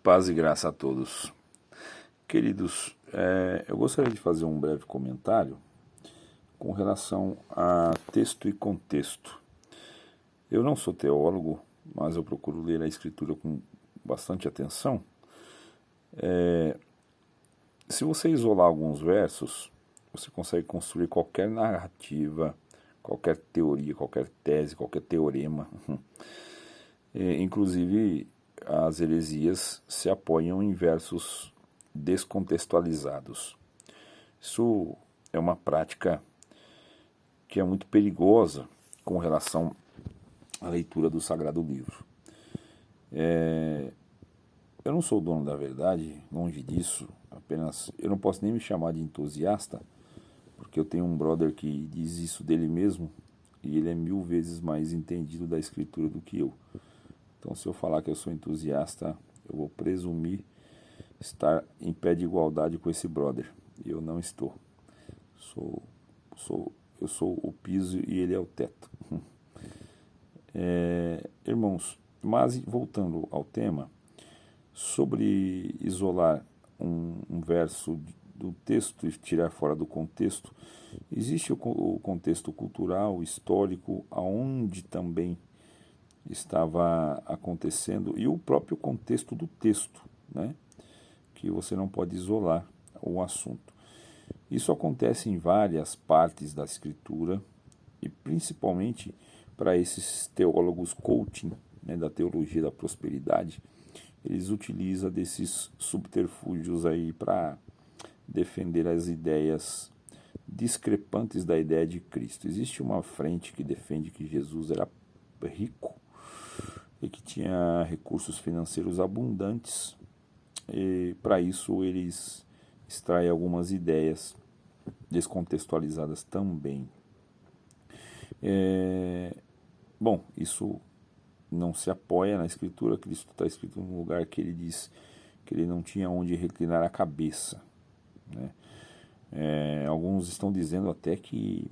Paz e graça a todos. Queridos, eu gostaria de fazer um breve comentário com relação a texto e contexto. Eu não sou teólogo, mas eu procuro ler a Escritura com bastante atenção. Se você isolar alguns versos, você consegue construir qualquer narrativa, qualquer teoria, qualquer tese, qualquer teorema. Inclusive, as heresias se apoiam em versos descontextualizados. Isso é uma prática que é muito perigosa com relação à leitura do Sagrado Livro. Eu não sou o dono da verdade, longe disso, apenas eu não posso nem me chamar de entusiasta, porque eu tenho um brother que diz isso dele mesmo e ele é 1000 vezes mais entendido da Escritura do que eu. Então, se eu falar que eu sou entusiasta, eu vou presumir estar em pé de igualdade com esse brother. E eu não estou. Eu sou o piso e ele é o teto. Irmãos, mas voltando ao tema, sobre isolar um verso do texto e tirar fora do contexto, existe o contexto cultural, histórico, aonde também estava acontecendo, e o próprio contexto do texto, né? Que você não pode isolar o assunto. Isso acontece em várias partes da Escritura, e principalmente para esses teólogos coaching, né, da teologia da prosperidade, eles utilizam desses subterfúgios aí para defender as ideias discrepantes da ideia de Cristo. Existe uma frente que defende que Jesus era rico e que tinha recursos financeiros abundantes, e para isso eles extraem algumas ideias descontextualizadas também. Bom, isso não se apoia na Escritura. Cristo está escrito num lugar que ele diz que ele não tinha onde reclinar a cabeça, né? Alguns estão dizendo até que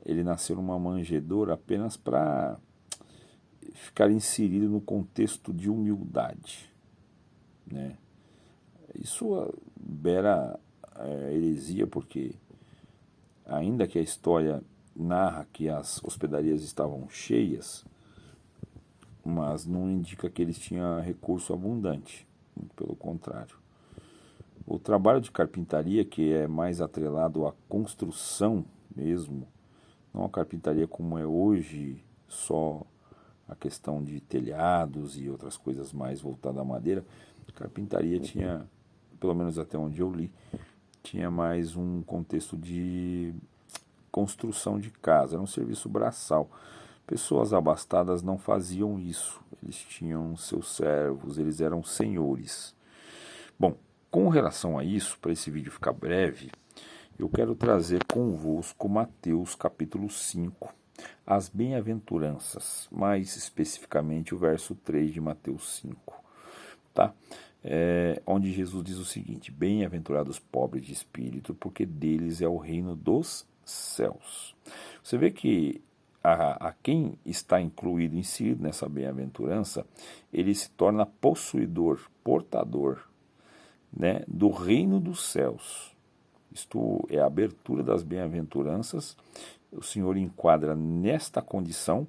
ele nasceu numa manjedoura apenas para ficar inserido no contexto de humildade, né? Isso beira heresia, porque ainda que a história narra que as hospedarias estavam cheias, mas não indica que eles tinham recurso abundante, muito pelo contrário. O trabalho de carpintaria, que é mais atrelado à construção mesmo, não a carpintaria como é hoje, só a questão de telhados e outras coisas mais voltadas à madeira. A carpintaria tinha, pelo menos até onde eu li, tinha mais um contexto de construção de casa, era um serviço braçal. Pessoas abastadas não faziam isso, eles tinham seus servos, eles eram senhores. Bom, com relação a isso, para esse vídeo ficar breve, eu quero trazer convosco Mateus capítulo 5, as bem-aventuranças, mais especificamente o verso 3 de Mateus 5, tá? Onde Jesus diz o seguinte: bem-aventurados pobres de espírito, porque deles é o reino dos céus. Você vê que a quem está incluído, inserido nessa bem-aventurança, ele se torna possuidor, portador, né, do reino dos céus. Isto é a abertura das bem-aventuranças. O Senhor enquadra nesta condição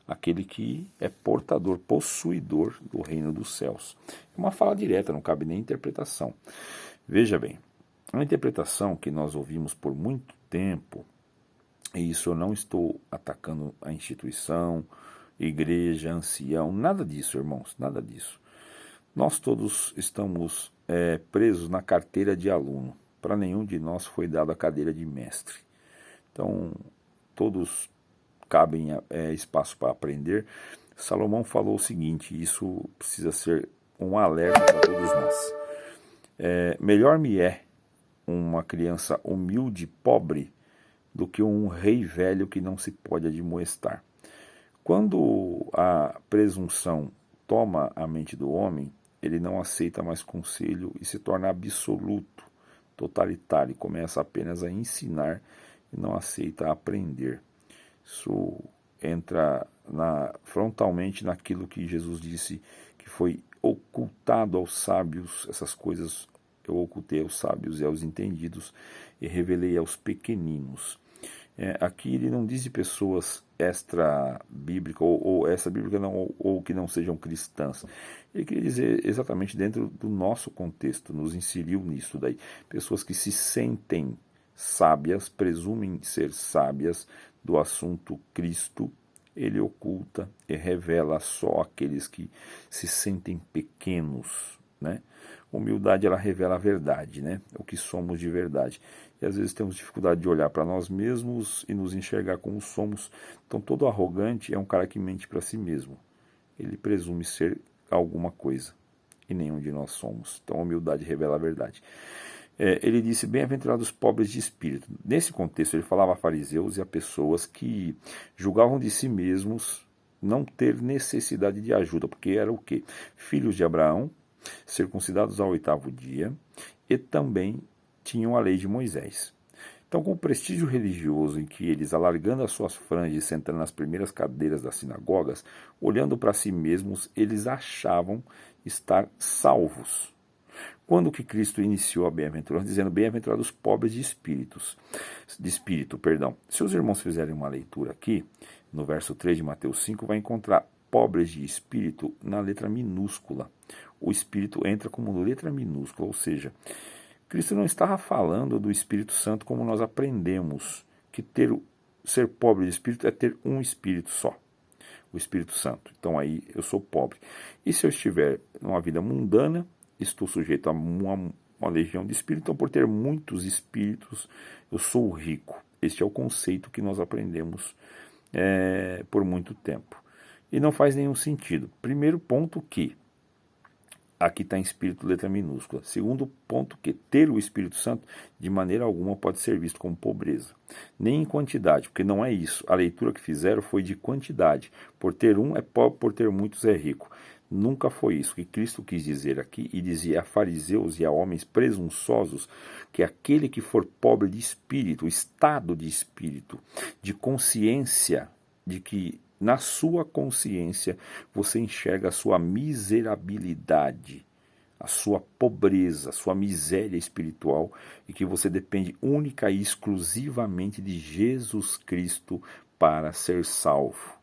aquele que é portador, possuidor do reino dos céus. É uma fala direta, não cabe nem interpretação. Veja bem, uma interpretação que nós ouvimos por muito tempo, e isso eu não estou atacando a instituição, igreja, ancião, nada disso, irmãos, nada disso. Nós todos estamos presos na carteira de aluno. Para nenhum de nós foi dada a cadeira de mestre. Então, todos cabem espaço para aprender. Salomão falou o seguinte, isso precisa ser um alerta para todos nós. Melhor me é uma criança humilde, pobre, do que um rei velho que não se pode admoestar. Quando a presunção toma a mente do homem, ele não aceita mais conselho e se torna absoluto, totalitário, e começa apenas a ensinar e não aceita aprender. Isso entra frontalmente naquilo que Jesus disse, que foi ocultado aos sábios, essas coisas eu ocultei aos sábios e aos entendidos e revelei aos pequeninos. Aqui ele não diz de pessoas extra-bíblicas, ou essa bíblica não, ou que não sejam cristãs. Ele queria dizer exatamente dentro do nosso contexto, nos inseriu nisso daí. Pessoas que se sentem sábias, presumem ser sábias do assunto Cristo, ele oculta e revela só aqueles que se sentem pequenos, né? Humildade, ela revela a verdade, né? O que somos de verdade. E às vezes temos dificuldade de olhar para nós mesmos e nos enxergar como somos. Então todo arrogante é um cara que mente para si mesmo. Ele presume ser alguma coisa e nenhum de nós somos. Então a humildade revela a verdade. Ele disse, bem-aventurados pobres de espírito. Nesse contexto ele falava a fariseus e a pessoas que julgavam de si mesmos não ter necessidade de ajuda, porque era o quê? Filhos de Abraão, circuncidados ao 8º dia, e também tinham a lei de Moisés. Então, com o prestígio religioso em que eles, alargando as suas franjas e sentando nas primeiras cadeiras das sinagogas, olhando para si mesmos, eles achavam estar salvos. Quando que Cristo iniciou a bem-aventurança, dizendo bem-aventurados pobres de espírito. Se os irmãos fizerem uma leitura aqui, no verso 3 de Mateus 5, vai encontrar pobres de espírito na letra minúscula. O espírito entra como letra minúscula, ou seja, Cristo não estava falando do Espírito Santo como nós aprendemos, que ser pobre de espírito é ter um espírito só, o Espírito Santo. Então aí eu sou pobre. E se eu estiver numa vida mundana, estou sujeito a uma legião de espíritos, então por ter muitos espíritos, eu sou rico. Este é o conceito que nós aprendemos por muito tempo. E não faz nenhum sentido. Primeiro ponto que aqui está em espírito, letra minúscula. Segundo ponto que ter o Espírito Santo de maneira alguma pode ser visto como pobreza. Nem em quantidade, porque não é isso. A leitura que fizeram foi de quantidade. Por ter um é pobre, por ter muitos é rico. Nunca foi isso que Cristo quis dizer aqui, e dizia a fariseus e a homens presunçosos que aquele que for pobre de espírito, estado de espírito, de consciência, de que na sua consciência você enxerga a sua miserabilidade, a sua pobreza, a sua miséria espiritual, e que você depende única e exclusivamente de Jesus Cristo para ser salvo.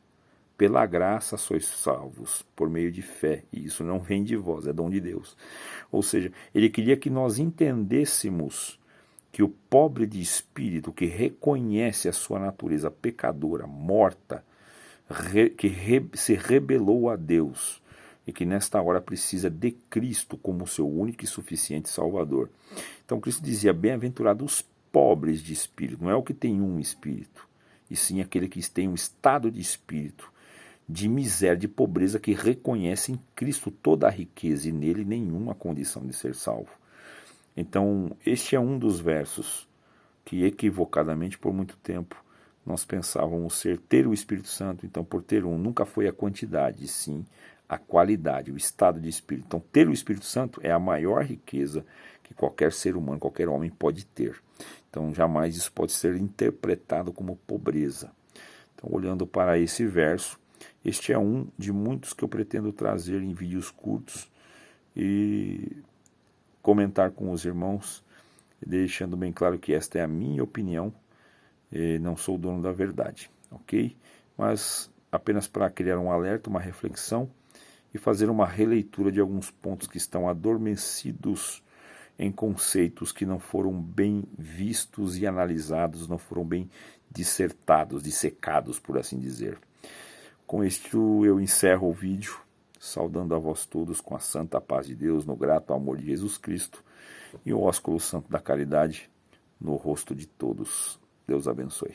Pela graça sois salvos, por meio de fé, e isso não vem de vós, é dom de Deus. Ou seja, ele queria que nós entendêssemos que o pobre de espírito, que reconhece a sua natureza pecadora, morta, se rebelou a Deus, e que nesta hora precisa de Cristo como seu único e suficiente Salvador. Então Cristo dizia, bem-aventurados os pobres de espírito, não é o que tem um espírito, e sim aquele que tem um estado de espírito, de miséria, de pobreza, que reconhece em Cristo toda a riqueza e nele nenhuma condição de ser salvo. Então, este é um dos versos que equivocadamente por muito tempo nós pensávamos ter o Espírito Santo. Então, por ter um, nunca foi a quantidade, sim a qualidade, o estado de espírito. Então, ter o Espírito Santo é a maior riqueza que qualquer ser humano, qualquer homem pode ter. Então, jamais isso pode ser interpretado como pobreza. Então, olhando para esse verso, este é um de muitos que eu pretendo trazer em vídeos curtos e comentar com os irmãos, deixando bem claro que esta é a minha opinião, e não sou o dono da verdade, ok? Mas apenas para criar um alerta, uma reflexão e fazer uma releitura de alguns pontos que estão adormecidos em conceitos que não foram bem vistos e analisados, não foram bem dissertados, dissecados, por assim dizer. Com isto eu encerro o vídeo, saudando a vós todos com a santa paz de Deus, no grato amor de Jesus Cristo e o ósculo santo da caridade no rosto de todos. Deus abençoe.